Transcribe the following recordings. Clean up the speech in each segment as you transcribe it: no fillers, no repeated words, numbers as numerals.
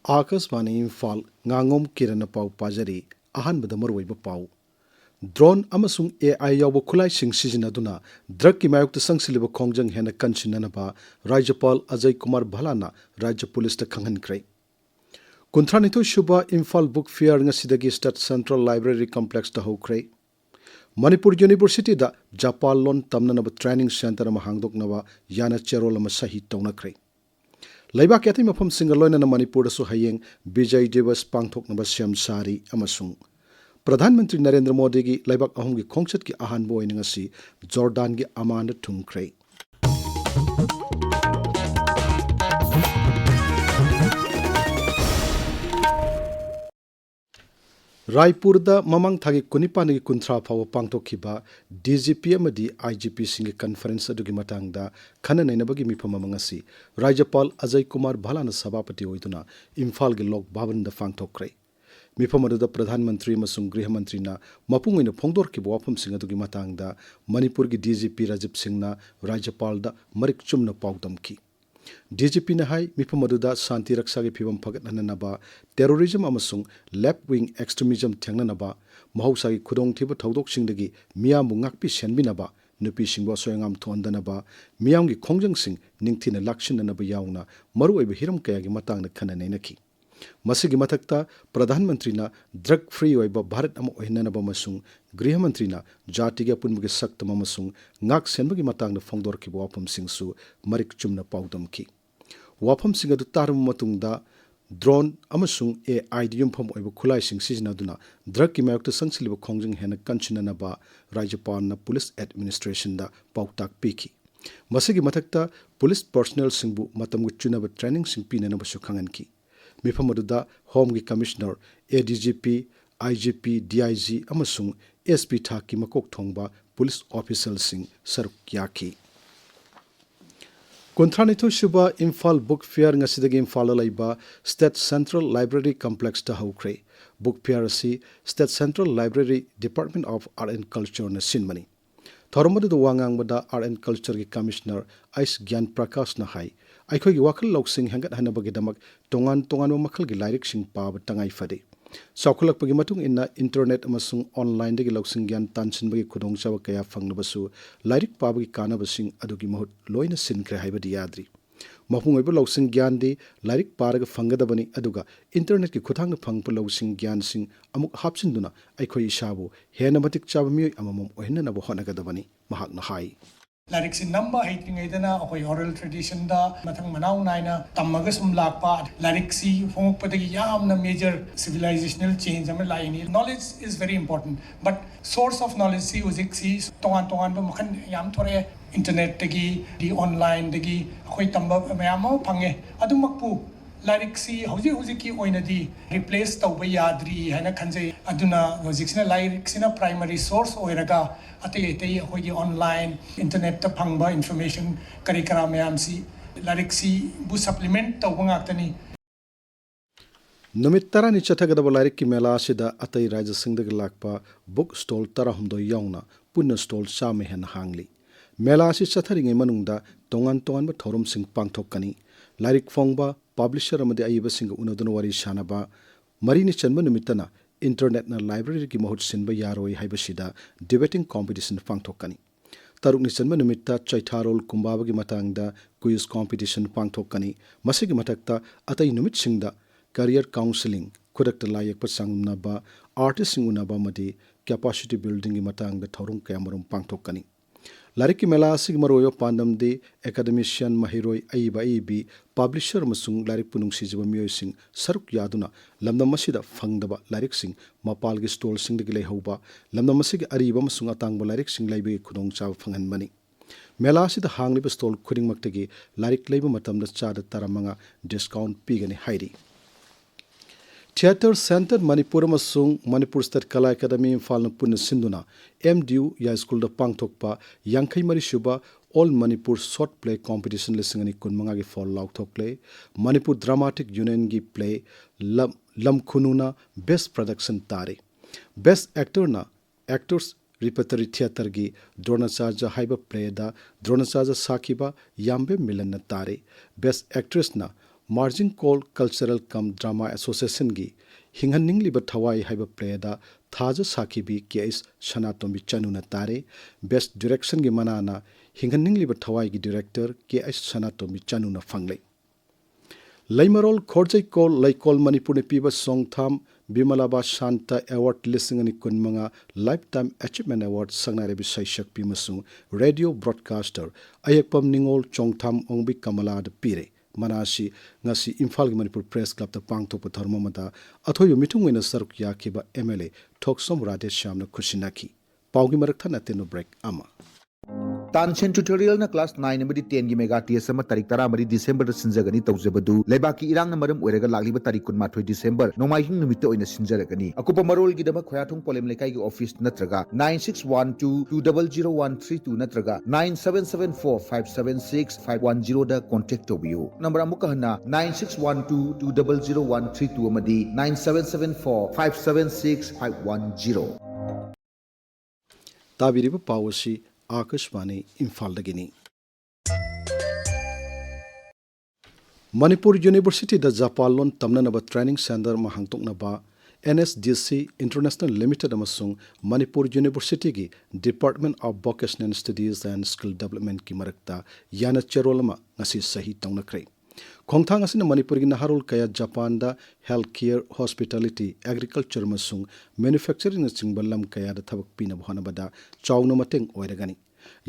Akasvani Imphal Ngangom Kiran Pau Pajari Ahanbada Maruiba Pau Drone amasung AI yawa khulai sing sizinaduna drug ki mayok sangsiliba khongjang hena kanchinanaba Rajyapal Ajay Kumar Bhalana Rajya Police ta khanghankrai Kuntranitho Shuba Imphal Book Fair ngasidagi State Central Library Complex ta hokrai Manipur University da Japal lon tamnanaba training center ma hangdoknaba yana cherol ma sahi tawnakrai Laibak yathi mafam singaloina na Manipur da su hayeng Bijay Divas pangthoknaba syam sari amasung प्रधानमंत्री नरेंद्र मोदी की लाइबाक अहम की खोंगसत की आहान Boeing ngasi Jordan की अमान थुंख्रे रायपुर दा ममंग थागी कुनिपान की कुंथ्रा फाव पांगथोखिबा डीजीपी अमदी आईजीपी सिंह कॉन्फ्रेंस अदुगी मतंगदा खन नैनबगी मिफम ngasi राज्यपाल अजय कुमार भालाना सभापति ओइदुना इम्फाल के लोक भवन दा पांगथोखरे मिफम अदुदा प्रधानमंत्री मसुंग गृहमंत्री ना मपुंग इन फोंगदोर की वाफम सिंह अदुगी मतंगदा मणिपुर की डीजीपी राजीव सिंह ना राज्यपाल दा मरिक चुमना पाउदम की डीजीपी ने हाई मिफम अदुदा शांति रक्षा की फिवम फगतननबा टेररिज्म अमसुंग लेफ्ट विंग एक्सट्रीमिज्म थेंगननबा महौसा की खुदोंथिब थौदोकसिंगदगी मियामबु ngakpi senbinaba nupi singbo soyangam thondanaba miyam gi khongjangsing ningthina lakshinanaba yauna maru oibe hiram kaya gi matangna khananainaki मसिगी मथक्ता प्रधानमंत्री ना ड्रग फ्री ओइबा भारत अम ओहिननबा मसुंग गृहमंत्री ना जाति के पुनबगे सक्तम मसुंग ngak senbagi matangna phongdor ki wapam singsu marik chumna paudam ki wapam singa du tarum matungda drone amasung AI di yumpham oiba khulai sing sizinaduna drug ki mayokta sangsiliba khongjing hena kanchinanaba Rajyapal na police administration da pautak piki masigi mathakta police personnel singbu matamgu chunaba training sing pinanaba su khangan ki मिफम अदुदा home की commissioner ADGP IGP DIG अमसुंग SP था की मकोक थोंगबा police officer सिंह सरुक याकी कुंथ्रानिथु शुबा इम्फाल बुक फेयर ngasiदagi इम्फाल लाइबा स्टेट सेंट्रल लाइब्रेरी कॉम्प्लेक्स ता हौख्रे बुक फेयर असि state central library department of art and culture न सिनमनी थरमदु वांगांगबदा आर्ट एंड कल्चर की कमिश्नर आइस ज्ञान प्रकाश न हाई अखोई वाखल लौसिंग हेंगत हनबगीदमक तोंगान तोंगान मखल की लाइरिक सिंग पाब तंगाई फदे सौखलकपगी मतुंग इन्ना इंटरनेट अमसुंग ऑनलाइन दगी लौसिंग ज्ञान तानसिनबगी खुदोंगचाव कया फंगनबसु लाइरिक पाबगी कानबसिंग अदुगी महुत लोइना सिनख्रे हाइबदि याद्री मफुंग ओइब लौसिंग ज्ञान दि लाइरिक पारग फंगदबनी अदुगा इंटरनेट की खुथांग फंगप लौसिंग ज्ञान सिंग अमुक हापसिनदुना अखोई इसाबु हेना मतिक चाब मियोय अममम ओहिननब होनगदबनी महाकना हाई लाइरिक से नंबर हेटिंगैदना अखोई ओरल ट्रेडिशन दा मथंग मनाउ नाइना तम्मग सुम लाकपा लाइरिक सी फोंगपदगी यामना मेजर सिविलाइजेशनल चेंज अम लाइनी knowledge is very important but source of knowledge सी उजिक सी तोंगान तोंगान ब मखन याम थोरे इंटरनेट तगी दी ऑनलाइन तगी अखोई तम्ब मयाम फंगे अदुमकपु लाइरिक सी हौजी हौजी की ओइनदी रिप्लेस तौब याद्री हैना खंजे अदुना हौजिक्सिना लाइरिक सिना प्राइमरी सोर्स ओइरगा अतै अतै अखोई ऑनलाइन इंटरनेट त फंगबा इंफॉर्मेशन करी करा मयाम सी लाइरिक सी बु सप्लीमेंट तौब ngakतनी नुमित तरानी चथगदब लाइरिक की मेला असिदा अतै राज्य सिंगदग लाकपा बुक स्टॉल तरहमदो याउना पुन्ना स्टॉल चामे हेन हांगली मेला असि चथरिङै मनुङदा तोंगान तोंगान थौरम सिंग पांगथोकनी लाइरिक फोंगबा पब्लिशर अमदि अयिबसिंग उनदुन वारी शानबा मरीनि चन्म नुमितना इंटरनेट ना लाइब्रेरी की महुत सिनबा यारोय हाइबसिदा debating competition पांगथोकनी तरुकनि चन्म नुमित्ता Cheitharol कुंबाबगी मतंगदा quiz competition पांगथोकनी मसिगी मथक्ता अतै नुमित सिंगदा करियर काउंसलिंग खुदक्ता लायक संगनबा आर्टिस्ट सिंग उनबा मदि कैपेसिटी बिल्डिंग की मतंगदा थौरम कयामरुम पांगथोकनी लाइरिक की मेला असिग मरोयो पांडमदि एकेडमिशियन महिरोय अइबा अइबी पब्लिशर मसुंग लाइरिक पुनुंग सिजब मियोयसिंग सरुक यादुना लमदम मसिदा फंगदबा लाइरिक सिंग मपाल की स्टॉल सिंग दगी लेहौबा लमदम मसिग अरिबा मसुंग अतांगबा लाइरिक सिंग लाइबे खुदोंग चाव फंगनबनी मेला असिदा हांगलिबा स्टॉल खुदिंगमक्तगी लाइरिक लेबा मतमदा चादा तारामंगा डिस्काउंट पीगनी हाइरी theatre centre Manipur Manipur state Kala Akademi Imphal पुन सिंधुना MDU या स्कूल पांगथोकपा यांखै मरीसुबा all Manipur short play competition लिसिंगनी कुनमंगा की फॉल लाउथोकले मणिपुर ड्रामाटिक यूनियन की प्ले लमखुनुना बेस्ट प्रोडक्शन तारे बेस्ट एक्टर ना एक्टर्स रिपर्टरी थिएटर की द्रोणाचार्य हाइबा प्ले दा द्रोणाचार्य साखिबा याम्बे मिलन तारे बेस्ट एक्ट्रेस ना मार्जिन कॉल कल्चरल कम ड्रामा एसोसिएशन की हिंगनिंगलिब थवाई हाइब प्लेदा थाज साखिबी केएस सनातोमी चनुना तारे बेस्ट डायरेक्शन की मनाना हिंगनिंगलिब थवाई की डायरेक्टर केएस सनातोमी चनुना फंगले लैमरोल खोरजै कॉल लैकॉल मणिपुर पीब सोंगथाम बिमलाबा शांता अवार्ड लिसिंग कुनमंगा लाइफ टाइम अचीवमेंट अवार्ड संगनारेबी सैशक पीमसु रेडियो ब्रॉडकास्टर अयकपम निंगोल चोंगथाम ओंबी कमला पीरे मनासी ngasi Imphal gi Manipur Press Club ta pangthokpa tharmamada athoyu mitungwena saruk yakhiba MLA Thoksom Rajesh Shamna khusinaki paugi marak thana teno break ama Tanchen tutorial na class 9 amadi 10 gi mega TS ama tarik tara amadi December da sinjagani tawjabadu lebaki irang na maram oiraga lagliba tarik kun mathoi December nomaihing numita oina sinjaragani akupa marol gi dama khoyathung polem lekai gi office natraga 9612200132 natraga 9774576510 da contact tobiyu number amuka hana 9612200132 amadi 9774576510 tabiriba pawasi Akashvani Imphal dagini Manipur University da Japalon tamnanaba training center ma hangtoknaba NSDC International Limited amasung Manipur University gi Department of Vocational Studies and Skill Development ki marakta yana cherolama ngasi sahi tawnakre Khongthang asina Manipur gi naharul kaya Japan da healthcare hospitality agriculture masung manufacturing na chingbalam kaya da thabak pina bhanabada chawna mateng oiragani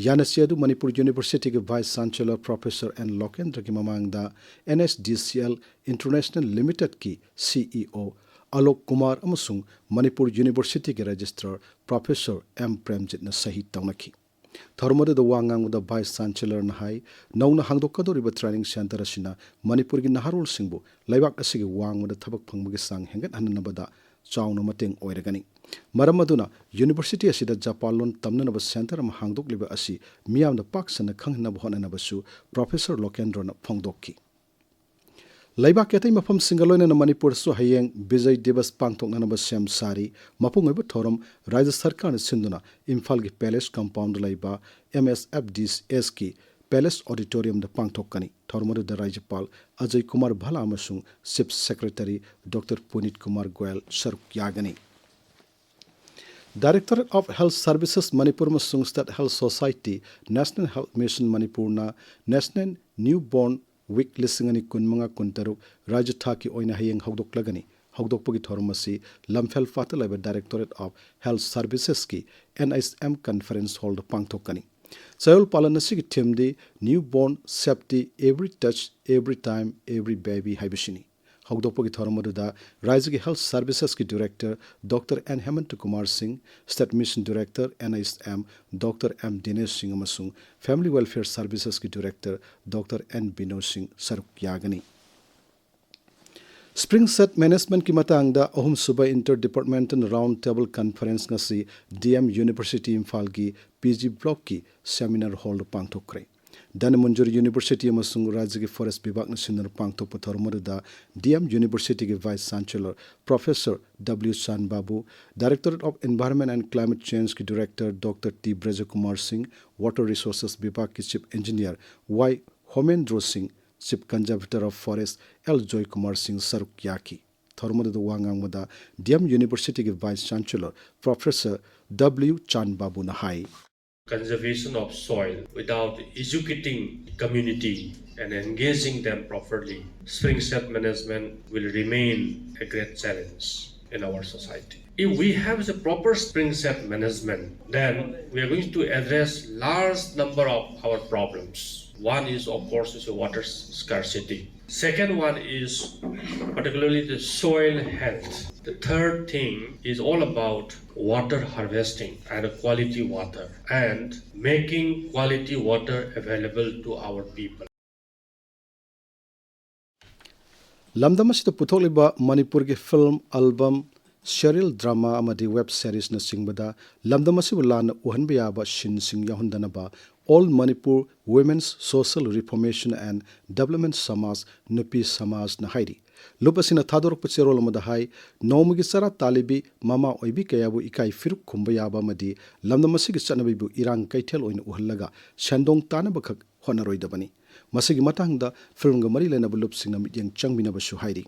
yana sedu Manipur University gi Vice Chancellor Professor N Lokendra ki mamangda NSDCL International Limited ki CEO Alok Kumar amasung Manipur University ki Registrar Professor M Premjit na sahi tawnaki Tharmada da wangang da Vice Chancellor na hai nauna hangdokadoriba training center asina Manipur gi naharul singbu laibak asigi wangma da thabak phangba sang hengat hananabada chawna mateng oiragani Maramaduna University asida Japalon tamnanaba center am hangdokliba asi miyamda paksana khanghnaba honanabasu Professor Lokendra na phongdokki Laibak yatai mafam singaloina na Manipur su hayeng Vijay Divas pangthoknanaba sem sari mapungoiba thoram Rajya Sarkar na sinduna Imphal gi Palace compound laiba MSFDS ki Palace Auditorium da pangthokkani thormadu da Rajyapal Ajay Kumar Bhala amasung Chief Secretary Dr. Punit Kumar Goyal saruk yagani Directorate of Health Services Manipur masung State Health Society National Health Mission Manipur na National Newborn Week lisingani kunmanga kuntaruk Rajya Thaki oina hayeng hawdoklagani hawdokpagi thormasi Lamphel Fatalaiba Directorate of Health Services ki NISM Conference Hall da pangthokkani Sayol palanasi ki themdi Newborn Safety Every Touch Every Time Every Baby haibishini hawdokpagi thormada Rajya ki Health Services ki Director Dr. N Hemant Kumar Singh State Mission Director NISM Dr. M Dinesh Singh amasung Family Welfare Services ki Director Dr. N Bino Singh saruk yagani Spring Set Management ki matangda ahum suba interdepartmental round table conference ngasi DM University Imphal gi PG block ki seminar hall pangthokre Danamunjur University amasung Rajya ki Forest Bibak na sinar pangthokpa thormada DM University ki Vice Chancellor Professor W Chan Babu Directorate of Environment and Climate Change ki Director Dr. T Braja Kumar Singh Water Resources Bibak ki Chief Engineer Y Homendro Singh Chief Conservator of Forest L Joy Kumar Singh saruk yaki thormada da wangang mada DM University ki Vice Chancellor Professor W Chan Babu na hai Conservation of soil without educating community and engaging them properly, spring set management will remain a great challenge in our society. If we have the proper spring set management, then we are going to address large number of our problems. One is, of course, is water scarcity. Second one is particularly the soil health. The third thing is all about water harvesting and quality water and making quality water available to our people. Lamdamasida putholiba Manipur ki film album serial drama amadi web series na singbada lamdamasibu lana uhanbiyaba shin sing yahundanaba All Manipur Women's Social Reformation and Development Samaj Nupi Samaj na hairi lupasina thadorok pachirol amada hai nomagi sara talibi mama oibi kayabu ikai firuk khumbayaba madi lamdamasigi chanabibu irang kaithel oina uhallaga shandong tanaba khak honaroidabani ꯃꯁꯤꯒꯤ ꯃꯇꯥꯡꯗ ꯐꯤꯜꯝꯒ ꯃꯔꯤ ꯂꯩꯅꯕ ꯂꯨꯞꯁꯤꯡꯅ ꯃꯤꯠꯌꯦꯡ ꯆꯪꯃꯤꯟꯅꯕꯁꯨ ꯍꯥꯏꯔꯤ꯫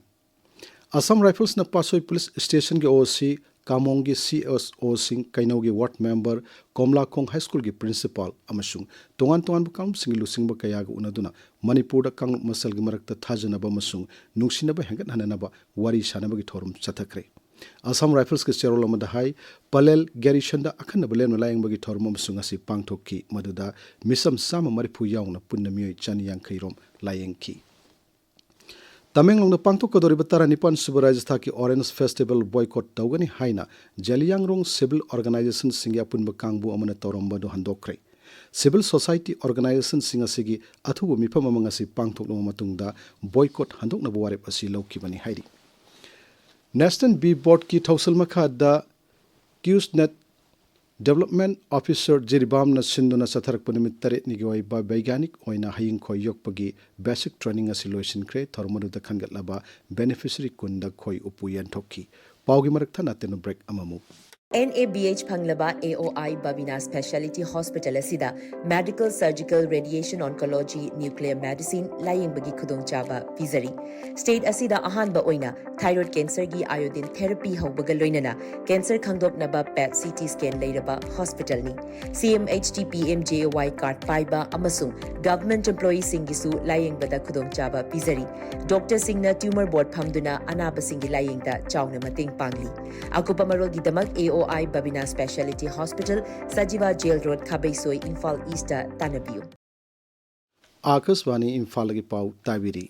ꯑꯁꯥꯝ ꯔꯥꯏꯐꯜꯁꯅ ꯄꯥꯁꯣꯏ ꯄꯨꯂꯤꯁ ꯁ꯭ꯇꯦꯁꯟꯒꯤ ꯑꯣꯁꯤ, कामोंगी CSO सिंह कैनौगी वार्ड मेंबर कोमलाखोंग हाई स्कूल की प्रिंसिपल अमसुंग तोंगान तोंगान कांग सिंग लुसिंग कयाग उनदुना मणिपुर कांग मसल की मरकत थाजनब अमसुंग नुंसिनब हेंगत हननब वारी सानबगी थोरम चथखरे। असम राइफल्स के चेरोल अमदा हाई पलेल गैरिशन दा अखनब लेन लायंगबगी थोरम अमसुंग असि पांगथोकी मदुदा मिसम साम मरिफु याउना पुन्ना मियोय चानियांखैरोम लायंगकी। तमेंगलोंग पांगथोकदोरिब 19 सुब राज्यस्था की ऑरेंज फेस्टिवल बॉयकॉट तौगनी हाइना जेलियांगरोंग सिविल ऑर्गेनाइजेशन सिंह अपुनब कांगबु अमना तौरमबदु हंदोखरे। सिविल सोसाइटी ऑर्गेनाइजेशन सिंह असिगी अथुबु मिफम अमंग असि पांगथोकनब मतुंगदा बॉयकॉट हंदोकनब वारेप असि लौखिबनी हाइरि। नेशनल बी बोर्ड की थौसल मखादा क्यूसनेट डेवलपमेंट ऑफिसर जेरिबाम सिंधुना सथरक निमित 3 निगी ओइबा वैज्ञानिक ओइना हयिंग खोय योकपगी बेसिक ट्रेनिंग असि लोइसिनख्रे थोरमदुदा खनगतलबा बेनिफिशियरी कुंदा खोय उपु यनथोकी Pawgi मरकथा नातेनो break अममु। NABH Phanglaba AOI Babina Speciality Hospital asida Medical Surgical Radiation Oncology Nuclear Medicine Lying Bagi Khudong Chaba Pizari State asida ahanba oina thyroid cancer gi iodine therapy haubaga loinana cancer khangdop naba PET CT scan leiraba hospital ni CMHT PMJY card paiba amasung government employee singisu lying bada khudong chaba pizari doctor singna tumor board phamduna anaba singi lying da chawna mating pangli akupa marol gi damak AOI Babina Speciality Hospital, Sajiva Jail Road, Khabeisoi, Imphal East, Tanabiu. Akashvani Imphal की पाव ताविरी।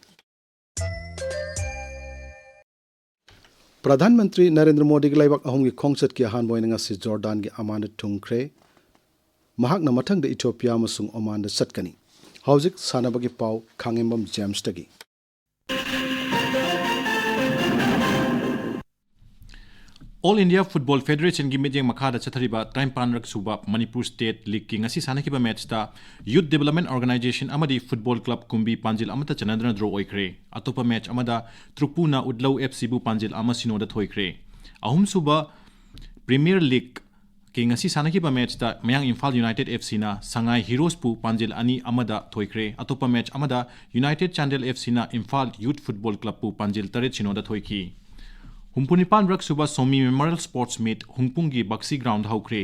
प्रधानमंत्री नरेंद्र मोदी की लाइबाक अहोम की खोंगचत की अहान बोइनंग असि Jordan की अमान थुंख्रे महाकना मथंग द इथियोपिया मसुंग ओमान द सटकनी हौजिक सानबगी पाव खांगेम्बम जेम्स तगी। All India Football Federation की मीटिंग मखादा चथरिबा 53 सुबा मणिपुर स्टेट लीग की ngasi सानकिबा मैच ता यूथ डेवलपमेंट ऑर्गेनाइजेशन अमदी फुटबॉल क्लब कुंबी पांजिल अमता चनद्रन ड्रॉ ओइख्रे अतोपा मैच अमदा त्रुपुना उडलौ FC बु पांजिल अमसिनोदा थोइख्रे अहुम सुबा प्रीमियर लीग की ngasi सानकिबा मैच ता मयांग इम्फाल यूनाइटेड FC ना संगाई हीरोज पु पांजिल अनि अमदा थोइख्रे अतोपा मैच अमदा यूनाइटेड चैंडल FC ना इम्फाल यूथ फुटबॉल क्लब पु पांजिल 3 सिनोदा थोइखी। हुंपुनिपान रक सुबह सोमी मेमोरियल स्पोर्ट्स मीट हुंपुंगी बक्सी ग्राउंड हौख्रे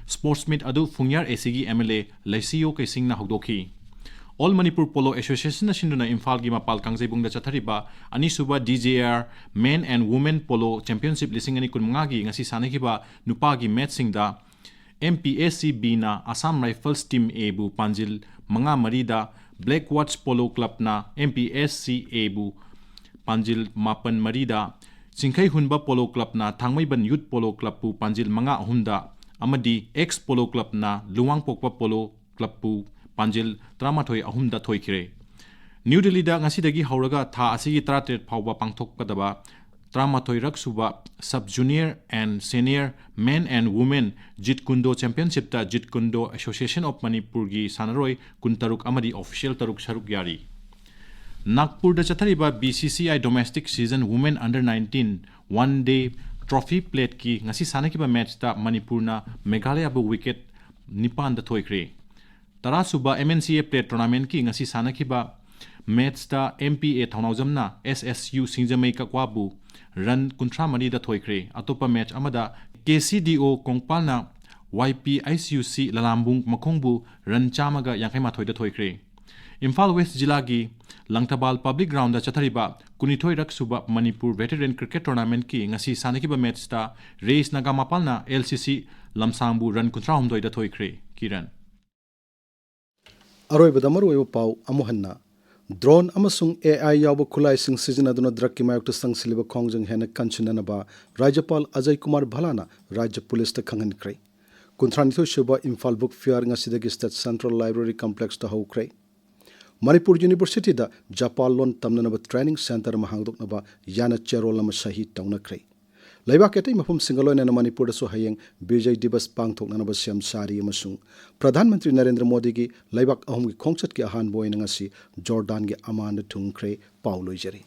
स्पोर्ट्स मीट अदु फुंगयार एसीगी MLA लैसियो कैसिंग ना हौदोखी। ऑल मणिपुर पोलो एसोसिएशन सिंधुना इम्फाल की मपाल कांगजेबुंगदा चथरिबा अनि सुबह DJR men and women polo championship लिसिंग अनि कुनमंगा की ngasi सानकिबा नुपा की मैच सिंगदा MPSC B ना असम राइफल्स टीम A बु पांजिल मंगा मरीदा ब्लैक वॉच पोलो क्लब ना MPSC A बु पांजिल मापन मरीदा सिंखै हुनबा पोलो क्लब ना थांगमैबन यूथ पोलो क्लब पु पांजिल मंगा अहुमदा अमदी एक्स पोलो क्लब ना लुवांग पोकवा पोलो क्लब पु पांजिल 13 अहुमदा थोइखिरे। न्यू दिल्ली दा ngasi हौरगा था असिगी 33 फावबा पांगथोकदबा 13 रक सुबा sub junior and senior men and women जितकुंडो चैंपियनशिप ता जितकुंडो एसोसिएशन ऑफ मणिपुर की सानरोय 13 अमदी ऑफिशियल 3 सरुक यारी। नागपुर चथरिबा BCCI domestic season women under 19 one day trophy plate की ngasi सानकिबा मैच ता मणिपुर ना मेघालय बु विकेट 9 द थोइख्रे। 10 सुबा MNCA प्लेट टूर्नामेंट की ngasi सानकिबा मैच ता MPA थौनाउजमना SSU सिंजमई कक्वाबु रन 53 द थोइख्रे। अतोपा मैच अमदा KCDO कोंगपालना YPICUC ललामबुंग मखोंगबु रन चामगा 51 द थोइख्रे। इम्फाल वेस्ट जिला की लंगथबाल पब्लिक ग्राउंड चथरिबा 19 रक सुबा मणिपुर वेटरन क्रिकेट टूर्नामेंट की ngasi सानकिबा मैच ता रेस नगामापालना LCC लमसांगबु रन 53 द थोइख्रे। किरण अरोइबदा मरुइबो पाव अमुहन्ना ड्रोन अमसुंग AI यावब खुलाइसिंग सिजनदुना ड्रग की मायुक्त संगसिलिबा खोंगजंग हेन कंचननबा राज्यपाल अजय कुमार भलाना राज्य पुलिस त खंगनख्रे। 19 सुबा Imphal book fair ngasi state central library complex त हौख्रे। मणिपुर यूनिवर्सिटी दा जापाल लोन तमननबा ट्रेनिंग सेंटर महांगदोकनबा याना चेरोल अमा शहीद तौनख्रे। लैबा केतै मफम सिंगलोइन मणिपुर दसु हयेंग विजय दिवस पांगथोकननबा सेम सारी अमसुंग प्रधानमंत्री नरेंद्र मोदी की लैबाक अहोम की खोंगचत की अहान बोइनंग असि जॉर्डान की अमान थुंख्रे पाव लोइजरी।